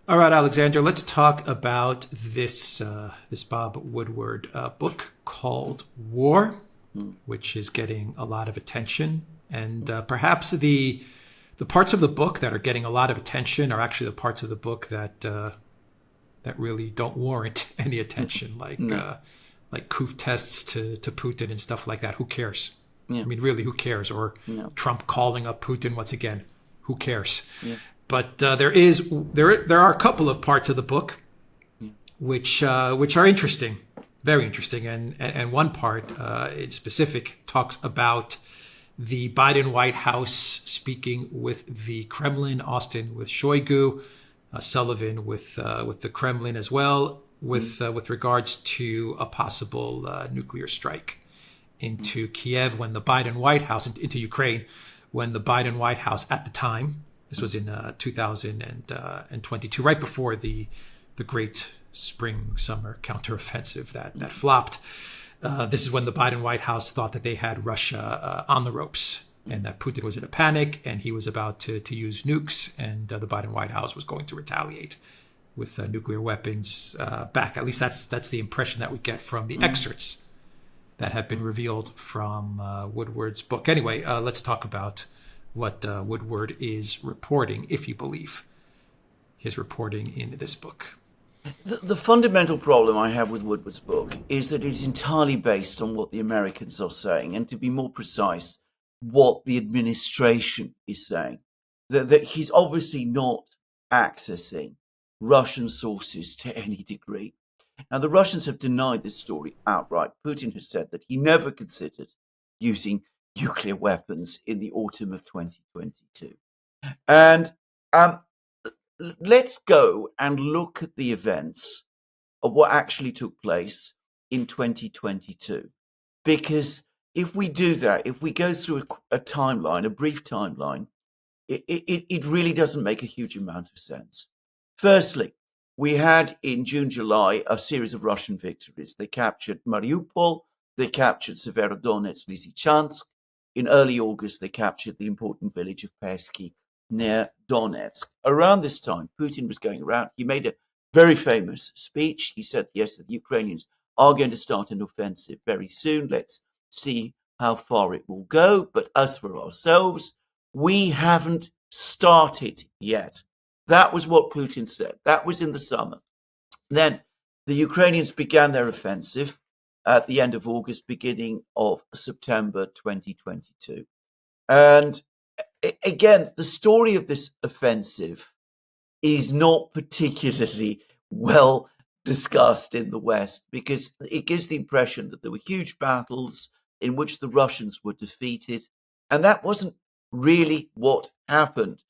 All right, Alexander, let's talk about this Bob Woodward book called War, Mm. which is getting a lot of attention. And perhaps the parts of the book that are getting a lot of attention are actually the parts of the book that really don't warrant any attention, No, like coup tests to Putin and stuff like that. Who cares? yeah, I mean, really, who cares? Or no, Trump calling up Putin once again. Who cares? yeah, But there are a couple of parts of the book yeah, which are interesting, very interesting, and one part in specific talks about the Biden White House speaking with the Kremlin, Austin with Shoigu, Sullivan with the Kremlin as well, mm, with regards to a possible nuclear strike mm, into Kiev when the Biden White House into Ukraine when the Biden White House at the time, this was in 2022, right before the great spring summer counteroffensive that flopped. This is when the Biden White House thought that they had Russia on the ropes mm, and that Putin was in a panic and he was about to use nukes, and the Biden White House was going to retaliate with nuclear weapons back. At least that's the impression that we get from the mm, excerpts that have been mm. revealed from Woodward's book. Anyway, let's talk about what Woodward is reporting, if you believe his reporting in this book. The fundamental problem I have with Woodward's book is that it's entirely based on what the Americans are saying, and to be more precise, what the administration is saying. That he's obviously not accessing Russian sources to any degree. Now, the Russians have denied this story outright. Putin has said that he never considered using nuclear weapons in the autumn of 2022. And um, let's go and look at the events of what actually took place in 2022. Because if we do that, if we go through a timeline, a brief timeline, it really doesn't make a huge amount of sense. Firstly, we had in June, July, a series of Russian victories. They captured Mariupol, they captured Severodonetsk, Lysychansk. In early August, they captured the important village of Pesky near Donetsk. Around this time, Putin was going around. He made a very famous speech. He said, yes, that the Ukrainians are going to start an offensive very soon. Let's see how far it will go. But as for ourselves, we haven't started yet. That was what Putin said. That was in the summer. Then the Ukrainians began their offensive at the end of August, beginning of September 2022. And again, the story of this offensive is not particularly well discussed in the West because it gives the impression that there were huge battles in which the Russians were defeated. And that wasn't really what happened.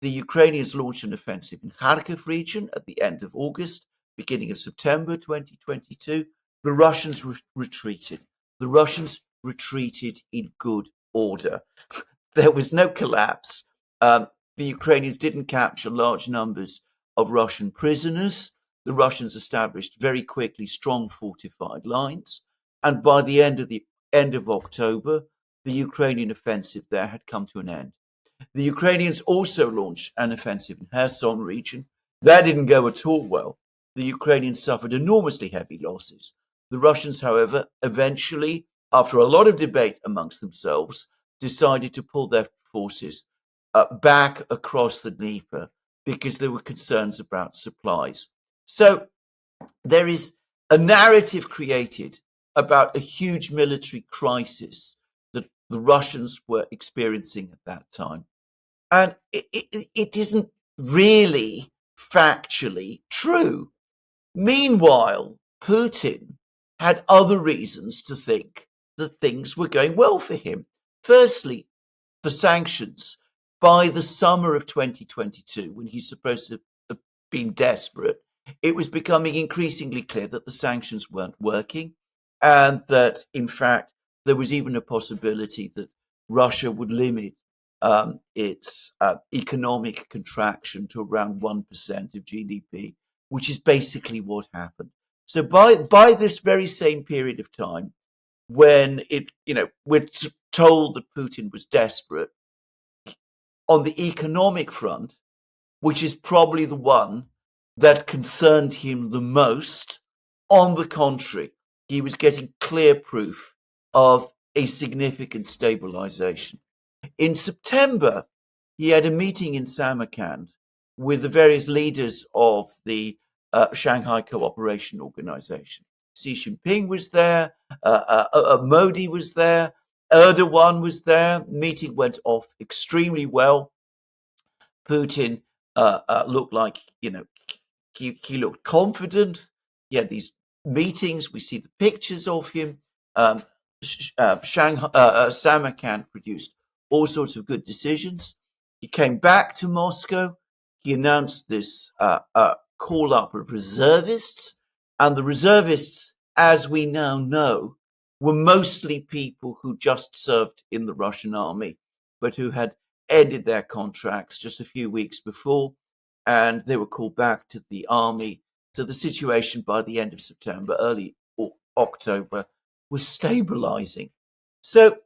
The Ukrainians launched an offensive in Kharkiv region at the end of August, beginning of September 2022. The Russians retreated. The Russians retreated in good order. There was no collapse. The Ukrainians didn't capture large numbers of Russian prisoners. The Russians established very quickly strong fortified lines. And by the end of October, the Ukrainian offensive there had come to an end. The Ukrainians also launched an offensive in Kherson region. That didn't go at all well. The Ukrainians suffered enormously heavy losses. The Russians, however, eventually, after a lot of debate amongst themselves, decided to pull their forces back across the Dnieper because there were concerns about supplies. So there is a narrative created about a huge military crisis that the Russians were experiencing at that time. And it isn't really factually true. Meanwhile, Putin had other reasons to think that things were going well for him. Firstly, the sanctions. By the summer of 2022, when he's supposed to have been desperate, it was becoming increasingly clear that the sanctions weren't working and that, in fact, there was even a possibility that Russia would limit its economic contraction to around 1% of GDP, which is basically what happened. So by this very same period of time, when we're told that Putin was desperate on the economic front, which is probably the one that concerned him the most. On the contrary, he was getting clear proof of a significant stabilization. In September, he had a meeting in Samarkand with the various leaders of the Shanghai Cooperation Organization. Xi Jinping was there, Modi was there, Erdogan was there. Meeting went off extremely well. Putin looked like, he looked confident. He had these meetings. We see the pictures of him. Samarkand produced all sorts of good decisions. He came back to Moscow. He announced this call up of reservists. And the reservists, as we now know, were mostly people who just served in the Russian army, but who had ended their contracts just a few weeks before, and they were called back to the army. So the situation by the end of September, early October, was stabilizing. So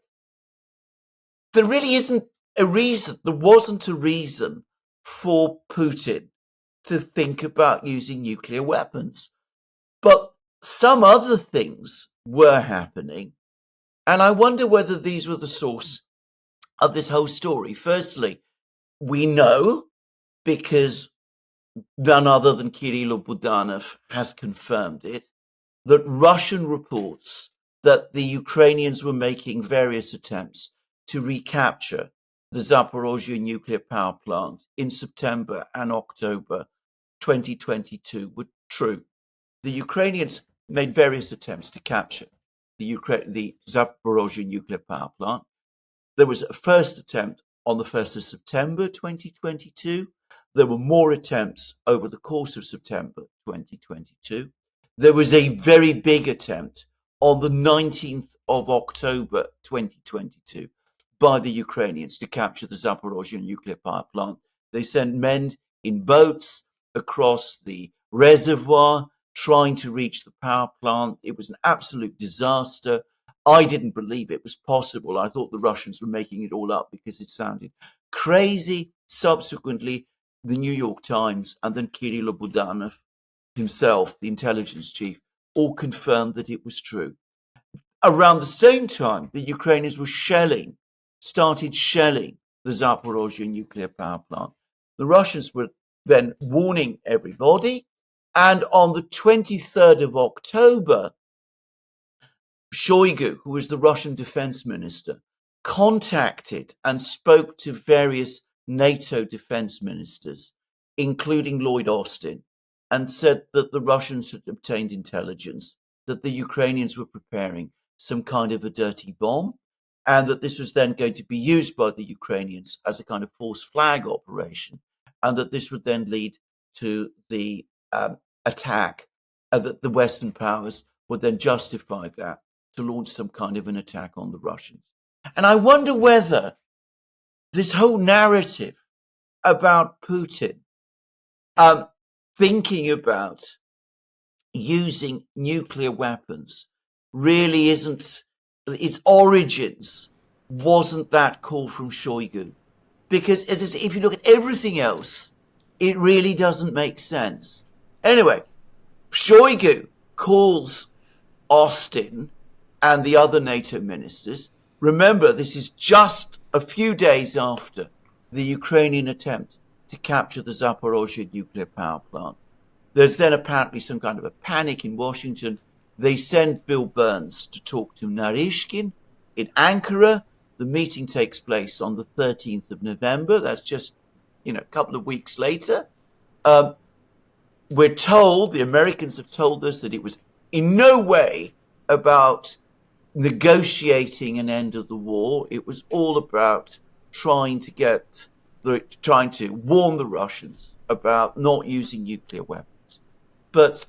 there really isn't a reason, there wasn't a reason for Putin to think about using nuclear weapons. But some other things were happening, and I wonder whether these were the source of this whole story. Firstly, we know, because none other than Kirill Budanov has confirmed it, that Russian reports that the Ukrainians were making various attempts to recapture the Zaporozhye nuclear power plant in September and October 2022 were true. The Ukrainians made various attempts to capture the Zaporozhye nuclear power plant. There was a first attempt on the 1st of September 2022. There were more attempts over the course of September 2022. There was a very big attempt on the 19th of October 2022 by the Ukrainians to capture the Zaporozhye nuclear power plant. They sent men in boats across the reservoir trying to reach the power plant. It was an absolute disaster. I didn't believe it was possible. I thought the Russians were making it all up because it sounded crazy. Subsequently, the New York Times and then Kirill Budanov himself, the intelligence chief, all confirmed that it was true. Around the same time, the Ukrainians were started shelling the Zaporozhye nuclear power plant. The Russians were then warning everybody. And on the 23rd of October, Shoigu, who was the Russian defense minister, contacted and spoke to various NATO defense ministers, including Lloyd Austin, and said that the Russians had obtained intelligence that the Ukrainians were preparing some kind of a dirty bomb, and that this was then going to be used by the Ukrainians as a kind of false flag operation, and that this would then lead to the attack, that the Western powers would then justify that to launch some kind of an attack on the Russians. And I wonder whether this whole narrative about Putin thinking about using nuclear weapons really isn't, its origins wasn't that call from Shoigu. Because as I say, if you look at everything else, it really doesn't make sense. Anyway, Shoigu calls Austin and the other NATO ministers. Remember, this is just a few days after the Ukrainian attempt to capture the Zaporozhye nuclear power plant. There's then apparently some kind of a panic in Washington. They send Bill Burns to talk to Narishkin in Ankara. The meeting takes place on the 13th of November. That's just, a couple of weeks later. We're told, the Americans have told us, that it was in no way about negotiating an end of the war. It was all about trying to warn the Russians about not using nuclear weapons. But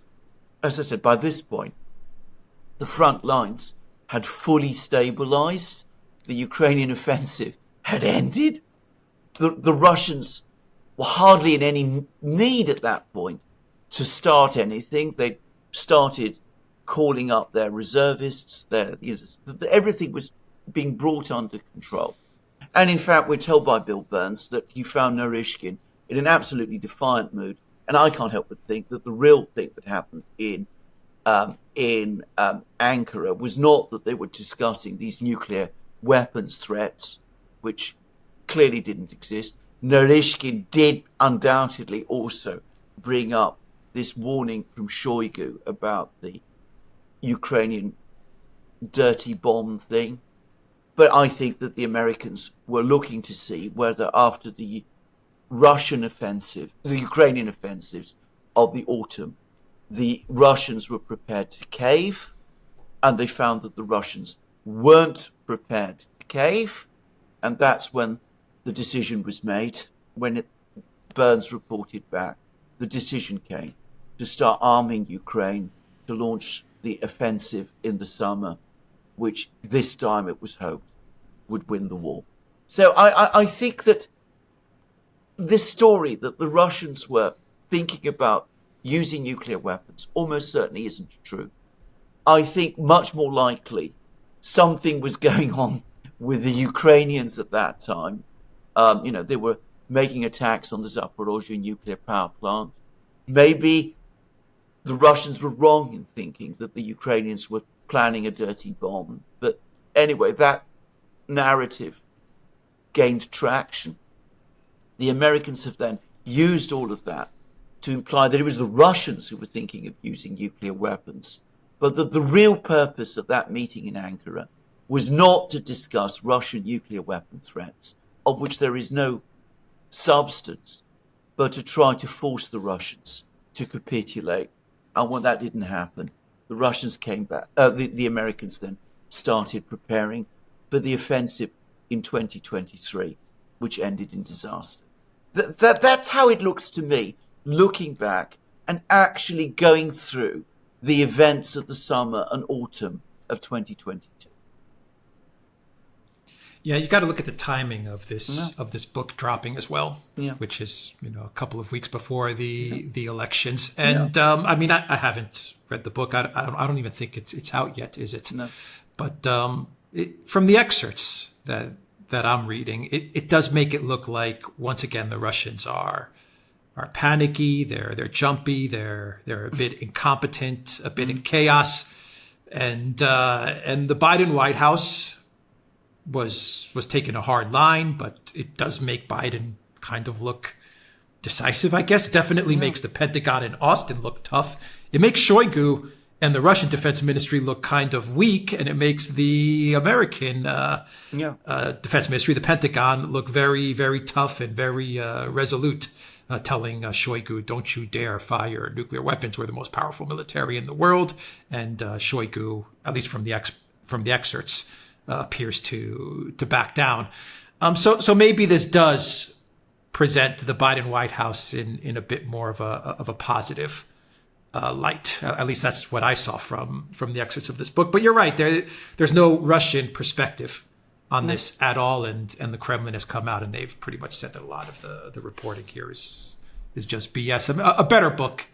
as I said, by this point, the front lines had fully stabilized. The Ukrainian offensive had ended. The Russians were hardly in any need at that point to start anything. They started calling up their reservists. Everything was being brought under control. And in fact, we're told by Bill Burns that he found Narishkin in an absolutely defiant mood And I can't help but think that the real thing that happened in Ankara was not that they were discussing these nuclear weapons threats, which clearly didn't exist. Narishkin did undoubtedly also bring up this warning from Shoigu about the Ukrainian dirty bomb thing. But I think that the Americans were looking to see whether after the Russian offensive, the Ukrainian offensives of the autumn, the Russians were prepared to cave, and they found that the Russians weren't prepared to cave, and that's when the decision was made. When Burns reported back, the decision came to start arming Ukraine to launch the offensive in the summer, which this time it was hoped would win the war. So I think that this story that the Russians were thinking about using nuclear weapons almost certainly isn't true. I think much more likely something was going on with the Ukrainians at that time. They were making attacks on the Zaporozhye nuclear power plant. Maybe the Russians were wrong in thinking that the Ukrainians were planning a dirty bomb. But anyway, that narrative gained traction. The Americans have then used all of that to imply that it was the Russians who were thinking of using nuclear weapons, but that the real purpose of that meeting in Ankara was not to discuss Russian nuclear weapon threats, of which there is no substance, but to try to force the Russians to capitulate. And when that didn't happen, the Russians came back. The Americans then started preparing for the offensive in 2023, which ended in disaster. That's how it looks to me, looking back and actually going through the events of the summer and autumn of 2022. Yeah, you got to look at the timing of this book dropping as well, which is a couple of weeks before the elections. And I haven't read the book. I don't even think it's out yet, is it? No. But from the excerpts that I'm reading, it does make it look like once again the Russians are panicky. They're jumpy. They're a bit incompetent, a bit in chaos, and the Biden White House was taking a hard line, but it does make Biden kind of look decisive, I guess. Definitely makes the Pentagon in Austin look tough. It makes Shoigu and the Russian Defense Ministry look kind of weak, and it makes the American Defense Ministry, the Pentagon, look very, very tough and very resolute, telling Shoigu, don't you dare fire nuclear weapons. We're the most powerful military in the world. And Shoigu, at least from the excerpts, appears to back down. So maybe this does present the Biden White House in a bit more of a positive light. At least that's what I saw from the excerpts of this book. But you're right. There's no Russian perspective on this at all, and the Kremlin has come out and they've pretty much said that a lot of the reporting here is just BS. A better book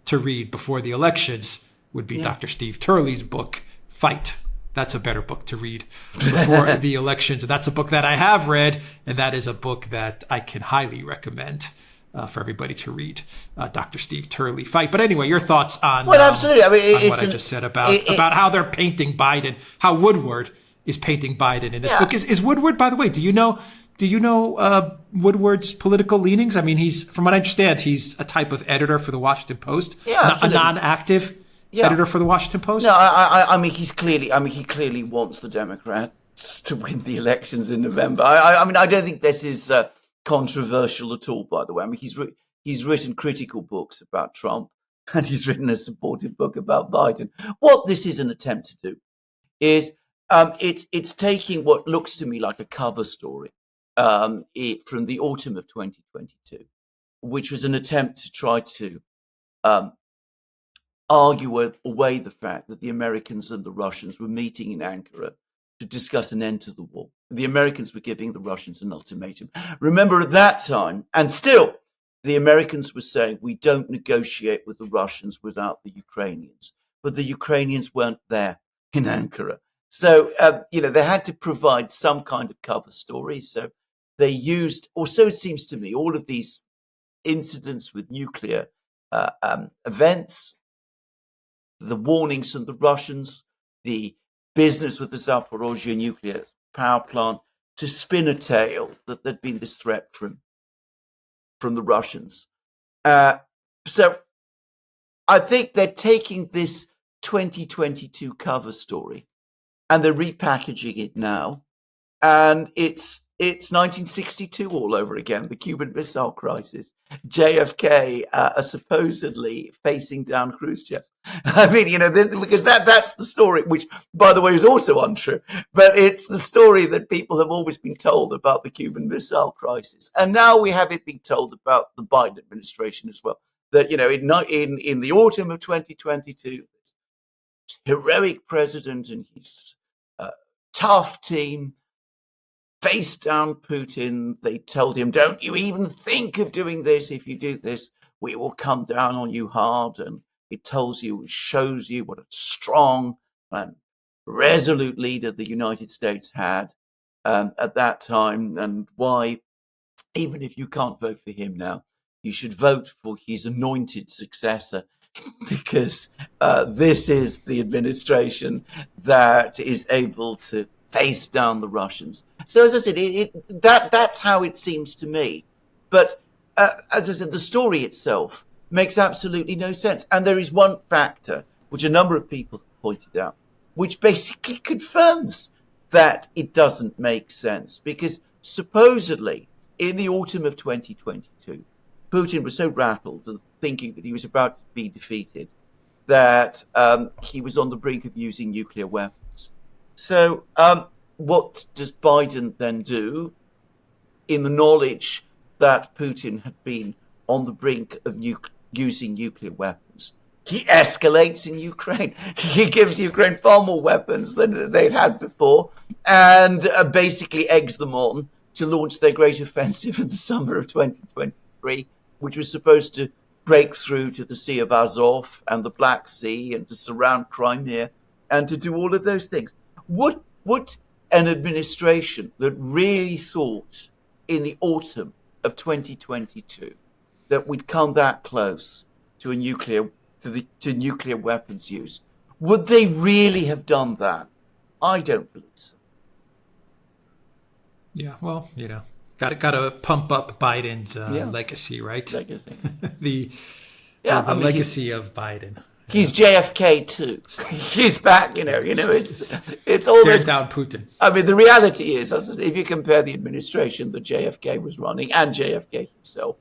to read before the elections would be Dr. Steve Turley's book, Fight. That's a better book to read before the elections. And that's a book that I have read, and that is a book that I can highly recommend for everybody to read, Dr. Steve Turley, Fight. But anyway, your thoughts on, absolutely. I mean, on what I just said about how they're painting Biden, how Woodward is painting Biden in this book. Is Woodward, by the way, do you know Woodward's political leanings? I mean, from what I understand, he's a type of editor for the Washington Post, a non-active editor for the Washington Post. No, I mean, he clearly wants the Democrats to win the elections in November. I mean, I don't think this is controversial at all, by the way. I mean, he's written critical books about Trump, and he's written a supportive book about Biden. What this is an attempt to do is it's taking what looks to me like a cover story from the autumn of 2022, which was an attempt to try to argue away the fact that the Americans and the Russians were meeting in Ankara to discuss an end to the war. The Americans were giving the Russians an ultimatum. Remember, at that time, and still, the Americans were saying, we don't negotiate with the Russians without the Ukrainians. But the Ukrainians weren't there in Ankara. So, they had to provide some kind of cover story. So they used, or so it seems to me, all of these incidents with nuclear events, the warnings from the Russians, the business with the Zaporozhye nuclear power plant, to spin a tale that there'd been this threat from the Russians. So I think they're taking this 2022 cover story and they're repackaging it now. And it's 1962 all over again, the Cuban Missile Crisis. JFK supposedly facing down Khrushchev. I mean, because that's the story, which, by the way, is also untrue. But it's the story that people have always been told about the Cuban Missile Crisis. And now we have it being told about the Biden administration as well. That, in the autumn of 2022, this heroic president and his tough team faced down Putin. They told him, don't you even think of doing this. If you do this, we will come down on you hard. And it shows you what a strong and resolute leader the United States had at that time, and why, even if you can't vote for him now, you should vote for his anointed successor, because this is the administration that is able to face down the Russians. So as I said, that's how it seems to me. But as I said, the story itself makes absolutely no sense. And there is one factor, which a number of people have pointed out, which basically confirms that it doesn't make sense. Because supposedly, in the autumn of 2022, Putin was so rattled of thinking that he was about to be defeated that he was on the brink of using nuclear weapons. So what does Biden then do, in the knowledge that Putin had been on the brink of using nuclear weapons? He escalates in Ukraine. He gives Ukraine far more weapons than they'd had before, and basically eggs them on to launch their great offensive in the summer of 2023, which was supposed to break through to the Sea of Azov and the Black Sea and to surround Crimea and to do all of those things. Would an administration that really thought in the autumn of 2022 that we'd come that close to nuclear weapons use, would they really have done that? I don't believe so. Yeah, well, got to pump up Biden's legacy, right? Legacy. the legacy of Biden. He's JFK too. He's back. It's all stares down Putin. I mean, the reality is, if you compare the administration that JFK was running and JFK himself,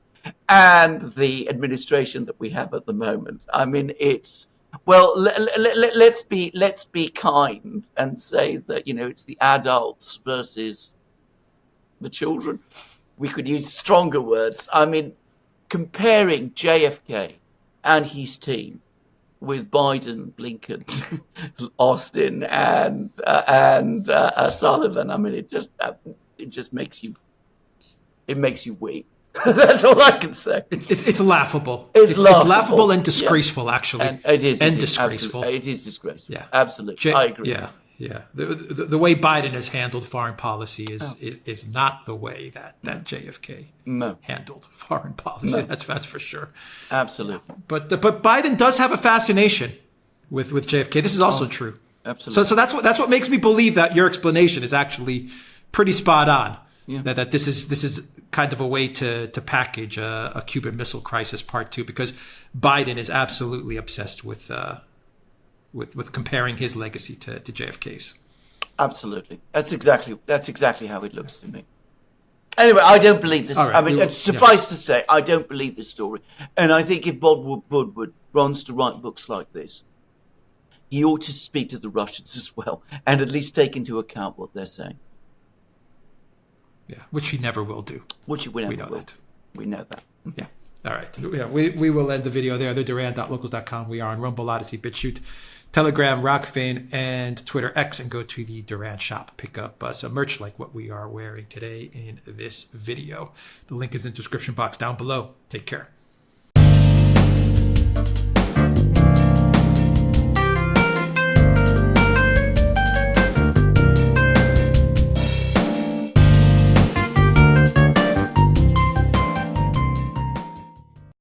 and the administration that we have at the moment, I mean, it's, well, let's be kind and say that it's the adults versus the children. We could use stronger words. I mean, comparing JFK and his team with Biden, Blinken, Austin, and Sullivan, I mean, it just makes you weep. That's all I can say. It's laughable. It's laughable and disgraceful, actually. And it is. Disgraceful. It is disgraceful. Yeah, absolutely. I agree. Yeah. The way Biden has handled foreign policy is not the way that JFK handled foreign policy. No. That's for sure. Absolutely. But Biden does have a fascination with JFK. This is also true. Absolutely. So that's what makes me believe that your explanation is actually pretty spot on. Yeah. That this is kind of a way to package a Cuban Missile Crisis Part 2, because Biden is absolutely obsessed with comparing his legacy to JFK's. Absolutely. That's exactly how it looks to me. Anyway, I don't believe this. Right, I mean, suffice to say, I don't believe this story. And I think if Bob Woodward wants to write books like this, he ought to speak to the Russians as well and at least take into account what they're saying. Yeah, which he never will do. Which we know that. We know that. Yeah. All right. Yeah, we will end the video there. The Duran.locals.com. We are on Rumble, Odyssey, BitChute, Telegram, Rockfin, and Twitter X, and go to the Duran shop. Pick up some merch like what we are wearing today in this video. The link is in the description box down below. Take care.